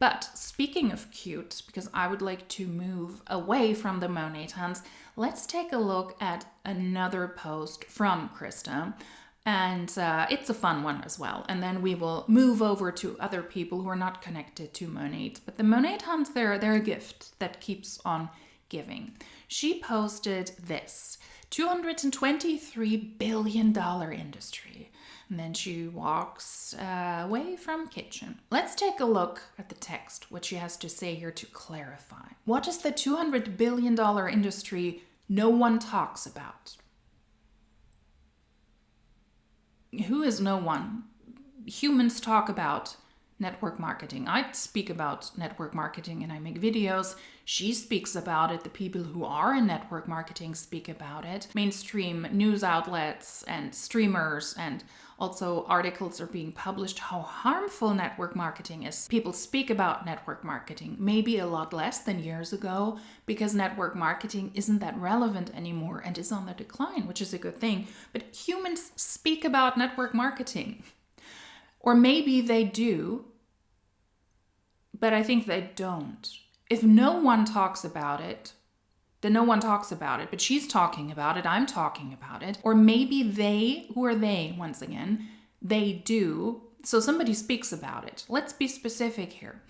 But speaking of cute, because I would like to move away from the Monet tons, let's take a look at another post from Krista. And it's a fun one as well. And then we will move over to other people who are not connected to Monet. But the Monet tons, they're a gift that keeps on giving. She posted this $223 billion industry. And then she walks away from kitchen. Let's take a look at the text, what she has to say here to clarify. What is the $200 billion industry no one talks about? Who is no one? Humans talk about network marketing. I speak about network marketing and I make videos. She speaks about it. The people who are in network marketing speak about it. Mainstream news outlets and streamers and also articles are being published how harmful network marketing is. People speak about network marketing, maybe a lot less than years ago, because network marketing isn't that relevant anymore and is on the decline, which is a good thing. But humans speak about network marketing. Or maybe they do, but I think they don't. If no one talks about it, then no one talks about it. But she's talking about it, I'm talking about it. Or maybe they, who are they, once again, they do. So somebody speaks about it. Let's be specific here.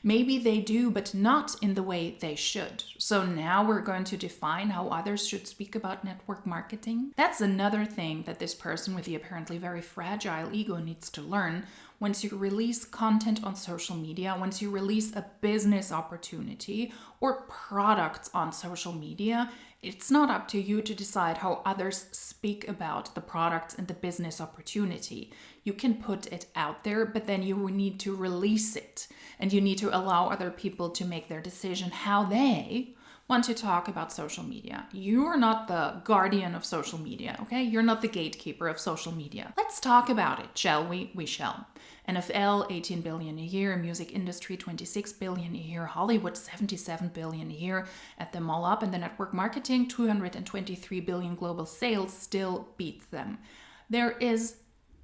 Maybe they do, but not in the way they should. So now we're going to define how others should speak about network marketing. That's another thing that this person with the apparently very fragile ego needs to learn. Once you release content on social media, once you release a business opportunity or products on social media, it's not up to you to decide how others speak about the products and the business opportunity. You can put it out there, but then you need to release it. And you need to allow other people to make their decision how they want to talk about social media. You are not the guardian of social media, okay? You're not the gatekeeper of social media. Let's talk about it, shall we? We shall. NFL, 18 billion a year, music industry, 26 billion a year, Hollywood, 77 billion a year. Add them all up, and the network marketing, 223 billion global sales still beats them. There is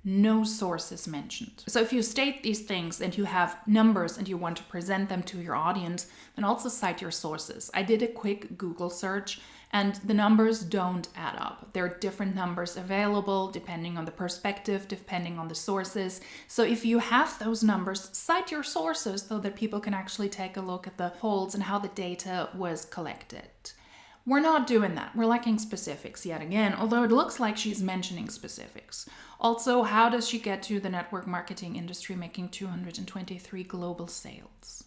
no sources mentioned. So if you state these things and you have numbers and you want to present them to your audience, then also cite your sources. I did a quick Google search and the numbers don't add up. There are different numbers available depending on the perspective, depending on the sources. So if you have those numbers, cite your sources so that people can actually take a look at the polls and how the data was collected. We're not doing that. We're lacking specifics yet again, although it looks like she's mentioning specifics. Also, how does she get to the network marketing industry making 223 global sales?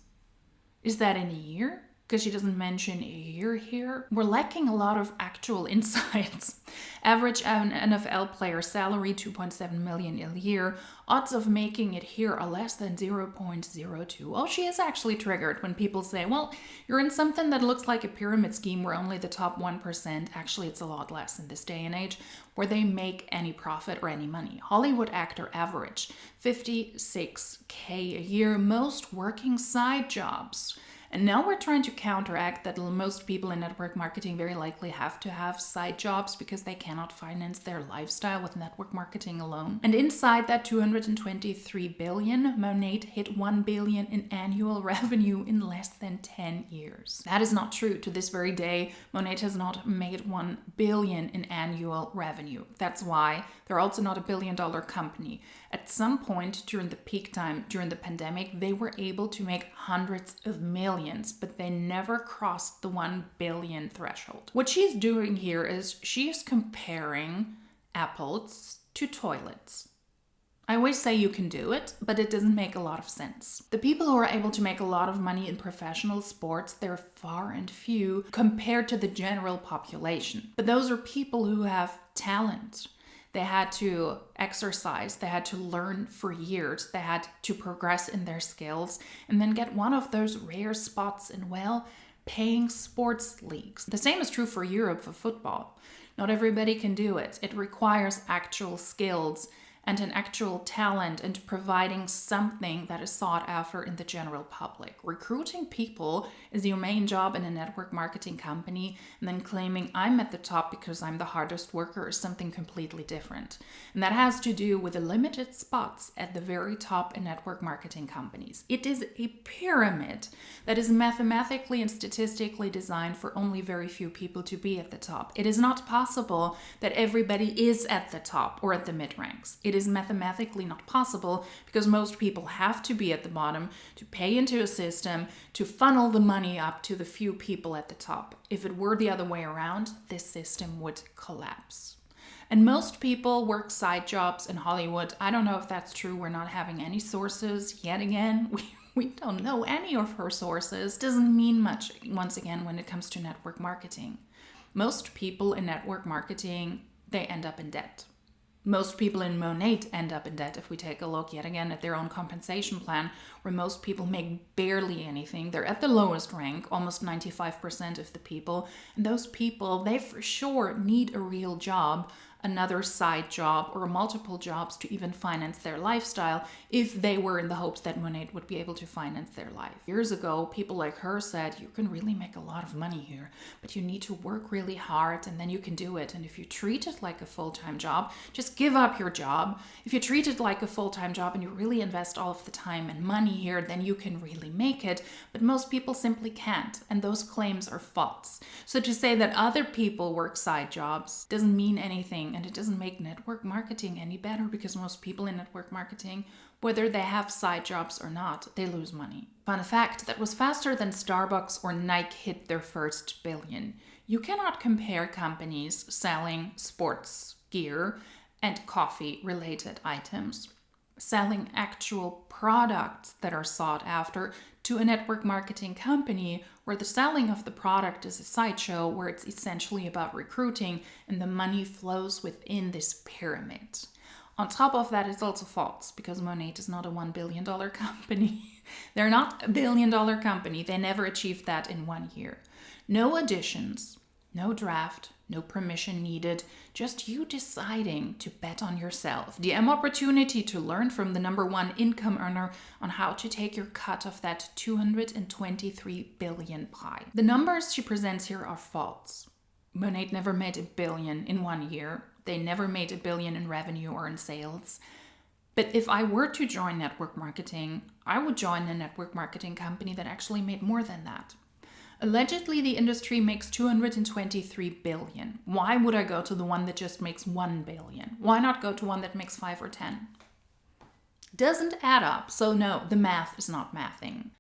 Is that in a year? Because she doesn't mention a year here. We're lacking a lot of actual insights. Average NFL player salary, 2.7 million a year. Odds of making it here are less than 0.02. Oh, she is actually triggered when people say, well, you're in something that looks like a pyramid scheme where only the top 1%, actually it's a lot less in this day and age, where they make any profit or any money. Hollywood actor average, 56K a year, most working side jobs. And now we're trying to counteract that most people in network marketing very likely have to have side jobs because they cannot finance their lifestyle with network marketing alone. And inside that 223 billion, Monet hit 1 billion in annual revenue in less than 10 years. That is not true. To this very day, Monet has not made 1 billion in annual revenue. That's why they're also not a billion-dollar company. At some point during the peak time, during the pandemic, they were able to make hundreds of millions, but they never crossed the 1 billion threshold. What she's doing here is she is comparing apples to toilets. I always say you can do it, but it doesn't make a lot of sense. The people who are able to make a lot of money in professional sports, they're far and few compared to the general population. But those are people who have talent. They had to exercise, they had to learn for years, they had to progress in their skills and then get one of those rare spots in well-paying sports leagues. The same is true for Europe for football. Not everybody can do it. It requires actual skills and an actual talent and providing something that is sought after in the general public. Recruiting people is your main job in a network marketing company, and then claiming I'm at the top because I'm the hardest worker is something completely different. And that has to do with the limited spots at the very top in network marketing companies. It is a pyramid that is mathematically and statistically designed for only very few people to be at the top. It is not possible that everybody is at the top or at the mid ranks. It is mathematically not possible because most people have to be at the bottom to pay into a system to funnel the money up to the few people at the top. If it were the other way around, this system would collapse. And most people work side jobs in Hollywood. I don't know if that's true. We're not having any sources yet again. We don't know any of her sources. Doesn't mean much, once again, when it comes to network marketing. Most people in network marketing, they end up in debt. Most people in Monat end up in debt if we take a look yet again at their own compensation plan, where most people make barely anything. They're at the lowest rank, almost 95% of the people. And those people, they for sure need a real job, another side job, or multiple jobs to even finance their lifestyle if they were in the hopes that Monat would be able to finance their life. Years ago, people like her said, you can really make a lot of money here, but you need to work really hard and then you can do it. And if you treat it like a full-time job, just give up your job. If you treat it like a full-time job and you really invest all of the time and money here, then you can really make it. But most people simply can't, and those claims are false. So to say that other people work side jobs doesn't mean anything, and it doesn't make network marketing any better because most people in network marketing, whether they have side jobs or not, they lose money. Fun fact, that was faster than Starbucks or Nike hit their first billion. You cannot compare companies selling sports gear and coffee-related items, selling actual products that are sought after, to a network marketing company where the selling of the product is a sideshow, where it's essentially about recruiting and the money flows within this pyramid. On top of that, it's also false because Monat is not a $1 billion company. They're not a $1 billion company. They never achieved that in 1 year. No auditions, no draft, no permission needed, just you deciding to bet on yourself. The opportunity to learn from the #1 income earner on how to take your cut of that 223 billion pie. The numbers she presents here are false. Monat never made $1 billion in 1 year. They never made $1 billion in revenue or in sales. But if I were to join network marketing, I would join a network marketing company that actually made more than that. Allegedly, the industry makes 223 billion. Why would I go to the one that just makes 1 billion? Why not go to one that makes 5 or 10? Doesn't add up. So no, the math is not mathing.